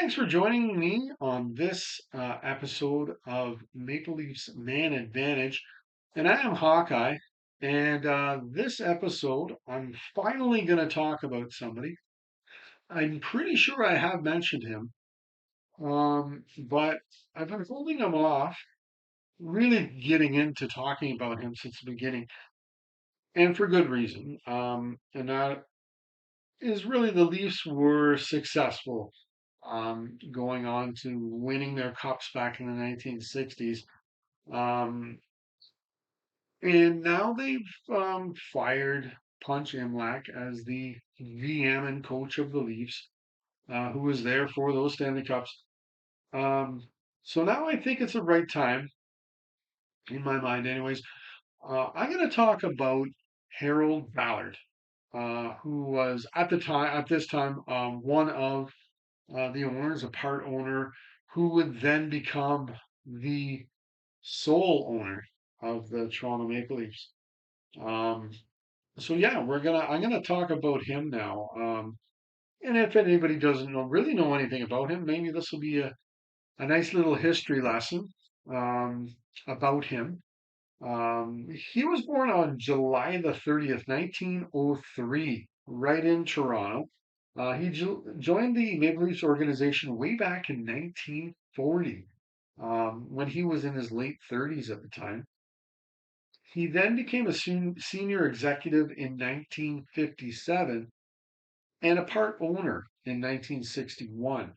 thanks for joining me on this episode of Maple Leafs Man Advantage. And I am Hawkeye. And this episode, I'm finally going to talk about somebody. I'm pretty sure I have mentioned him, but I've been holding him off, really getting into talking about him since the beginning, and for good reason. And that is really the Leafs were successful going on to winning their cups back in the 1960s. Um, and now they've fired Punch Imlach as the GM and coach of the Leafs, who was there for those Stanley Cups. Um, so now I think it's the right time, in my mind, anyways. I'm going to talk about Harold Ballard, who was at this time, one of the owners, a part owner, who would then become the sole owner of the Toronto Maple Leafs. Um, so yeah, I'm gonna talk about him now. And if anybody doesn't really know anything about him, maybe this will be a nice little history lesson um, about him. He was born on July the 30th, 1903, right in Toronto. He joined the Maple Leafs organization way back in 1940, when he was in his late 30s at the time. He then became a senior executive in 1957 and a part owner in 1961.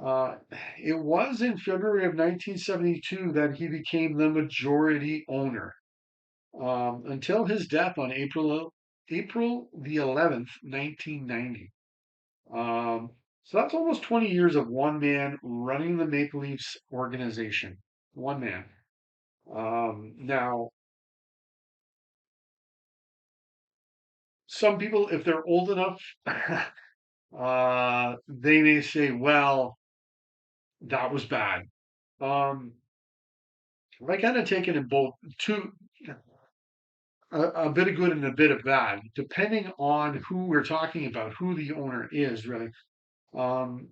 Uh, it was in February of 1972 that he became the majority owner until his death on April the 11th, 1990. So that's almost 20 years of one man running the Maple Leafs organization. One man. Now, some people, if they're old enough, they may say, well, that was bad. Um, I kind of take it in both two, a bit of good and a bit of bad, depending on who we're talking about, who the owner is, really. Um,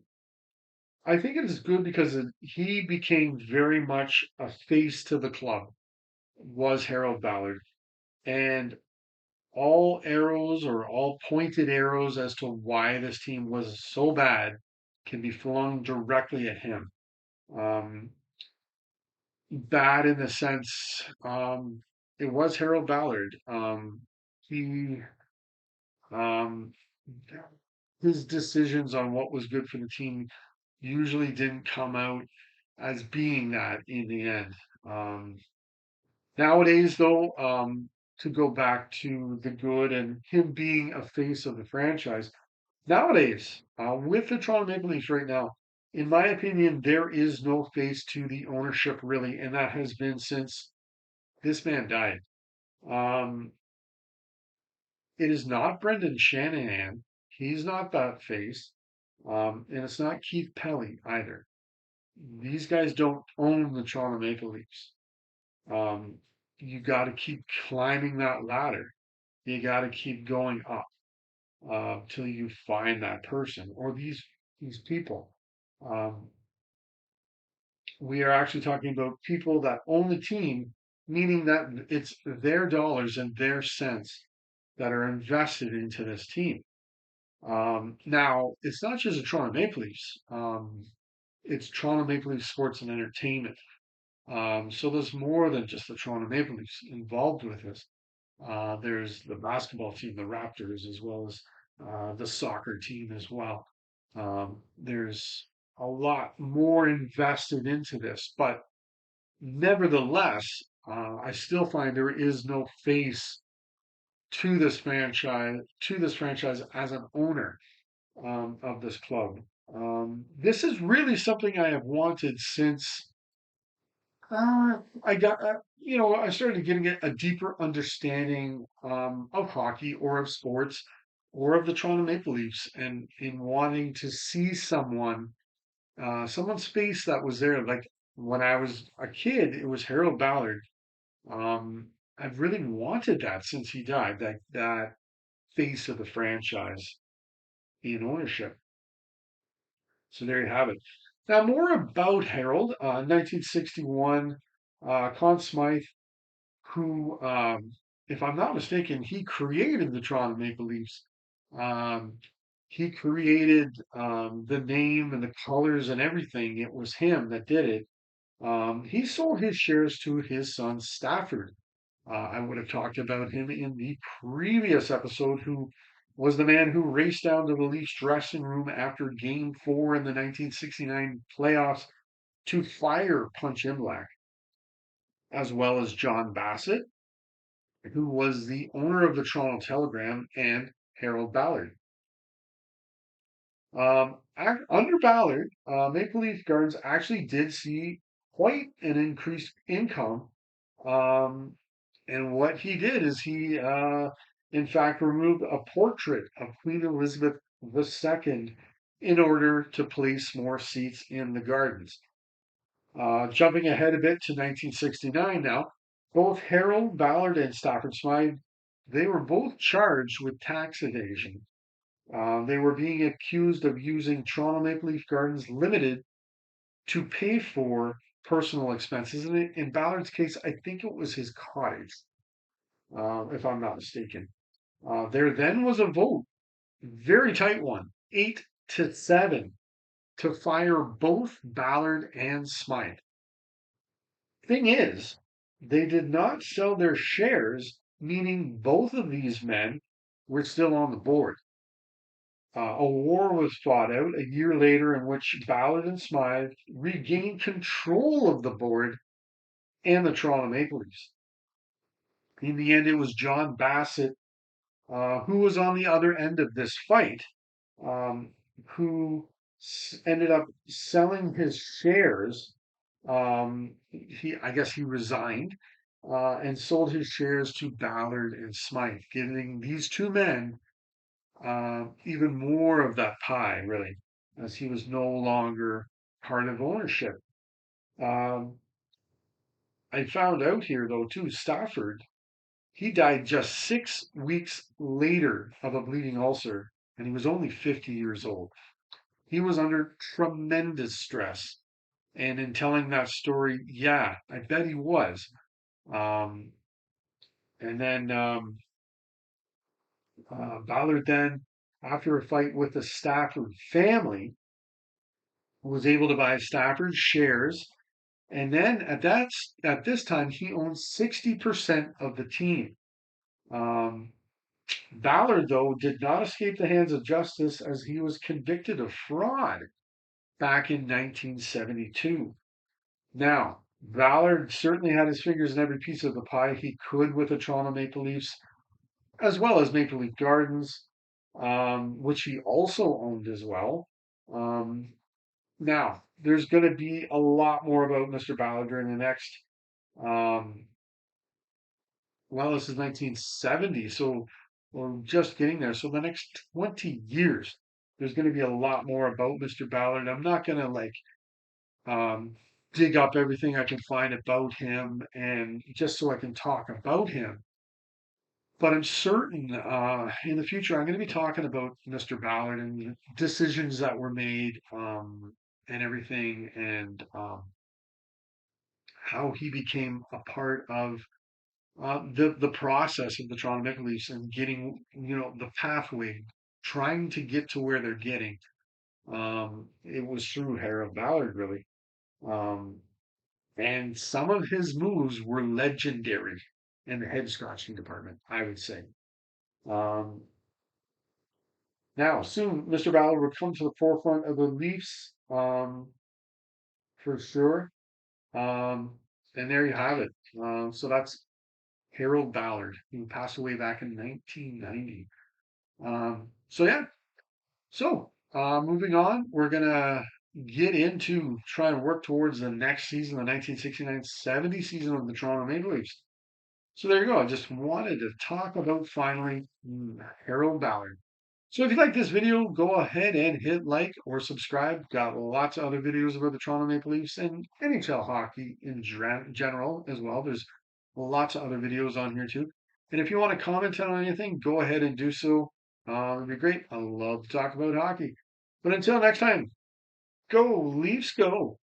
I think it is good because he became very much a face to the club, was Harold Ballard. And all arrows or all pointed arrows as to why this team was so bad can be flung directly at him. Um, Bad in the sense it was Harold Ballard. He um, his decisions on what was good for the team usually didn't come out as being that in the end. Um, Nowadays, though, to go back to the good and him being a face of the franchise, nowadays, with the Toronto Maple Leafs right now, in my opinion, there is no face to the ownership really, and that has been since this man died. Um, it is not Brendan Shanahan. He's not that face. And it's not Keith Pelly either. These guys don't own the Toronto Maple Leafs. Um, you got to keep climbing that ladder. You got to keep going up till you find that person or these people. Um, we are actually talking about people that own the team, meaning that it's their dollars and their cents that are invested into this team. Now, it's not just the Toronto Maple Leafs. It's Toronto Maple Leafs Sports and Entertainment. So there's more than just the Toronto Maple Leafs involved with this. There's the basketball team, the Raptors, as well as the soccer team as well. There's a lot more invested into this, but nevertheless, I still find there is no face to this franchise as an owner of this club. This is really something I have wanted since I got, I started getting a deeper understanding of hockey or of sports or of the Toronto Maple Leafs, and in wanting to see someone's face that was there. Like when I was a kid, it was Harold Ballard. Um, I've really wanted that since he died. That face of the franchise in ownership. So there you have it. Now, more about Harold. 1961, Conn Smythe, who, if I'm not mistaken, he created the Toronto Maple Leafs. Um, he created the name and the colors and everything. It was him that did it. He sold his shares to his son Stafford. I would have talked about him in the previous episode, who was the man who raced down to the Leafs dressing room after Game 4 in the 1969 playoffs to fire Punch Imlach, as well as John Bassett, who was the owner of the Toronto Telegram, and Harold Ballard. Under Ballard, Maple Leaf Gardens actually did see quite an increased income. Um, and what he did is he, in fact, removed a portrait of Queen Elizabeth II in order to place more seats in the gardens. Jumping ahead a bit to 1969 now, both Harold Ballard and Stafford Smythe, they were both charged with tax evasion. They were being accused of using Toronto Maple Leaf Gardens Limited to pay for personal expenses. And in Ballard's case, I think it was his cottage, if I'm not mistaken. There then was a vote, very tight one, 8-7, to fire both Ballard and Smythe. Thing is, they did not sell their shares, meaning both of these men were still on the board. A war was fought out a year later in which Ballard and Smythe regained control of the board and the Toronto Maple Leafs. In the end, it was John Bassett, who was on the other end of this fight, um, who ended up selling his shares. I guess he resigned and sold his shares to Ballard and Smythe, giving these two men even more of that pie, really, as he was no longer part of ownership. Um, I found out here, though, too, Stafford, he died just 6 weeks later of a bleeding ulcer, and he was only 50 years old. He was under tremendous stress. And in telling that story, yeah, I bet he was. Um, and then Ballard then, after a fight with the Stafford family, was able to buy Stafford shares. And then at this time, he owned 60% of the team. Um, Ballard, though, did not escape the hands of justice as he was convicted of fraud back in 1972. Now, Ballard certainly had his fingers in every piece of the pie he could with the Toronto Maple Leafs, as well as Maple Leaf Gardens, which he also owned as well. Um, Now, there's going to be a lot more about Mr. Ballard during the next, um, well, this is 1970, so we're just getting there. So the next 20 years, there's going to be a lot more about Mr. Ballard. I'm not going to um, dig up everything I can find about him and just so I can talk about him. But I'm certain in the future I'm going to be talking about Mr. Ballard and the decisions that were made and everything, and how he became a part of the process of the Toronto Maple Leafs and getting the pathway, trying to get to where they're getting. It was through Harold Ballard, really. Um, And some of his moves were legendary in the head scratching department, I would say. Um, Now, soon, Mr. Ballard would come to the forefront of the Leafs, for sure. Um, and there you have it. So that's Harold Ballard, who passed away back in 1990. So, yeah. So, moving on, we're going to get into trying to work towards the next season, the 1969-70 season of the Toronto Maple Leafs. So there you go. I just wanted to talk about finally Harold Ballard. So if you like this video, go ahead and hit like or subscribe. Got lots of other videos about the Toronto Maple Leafs and NHL hockey in general as well. There's lots of other videos on here too. And if you want to comment on anything, go ahead and do so. It'd be great. I love to talk about hockey. But until next time, Go, Leafs, go.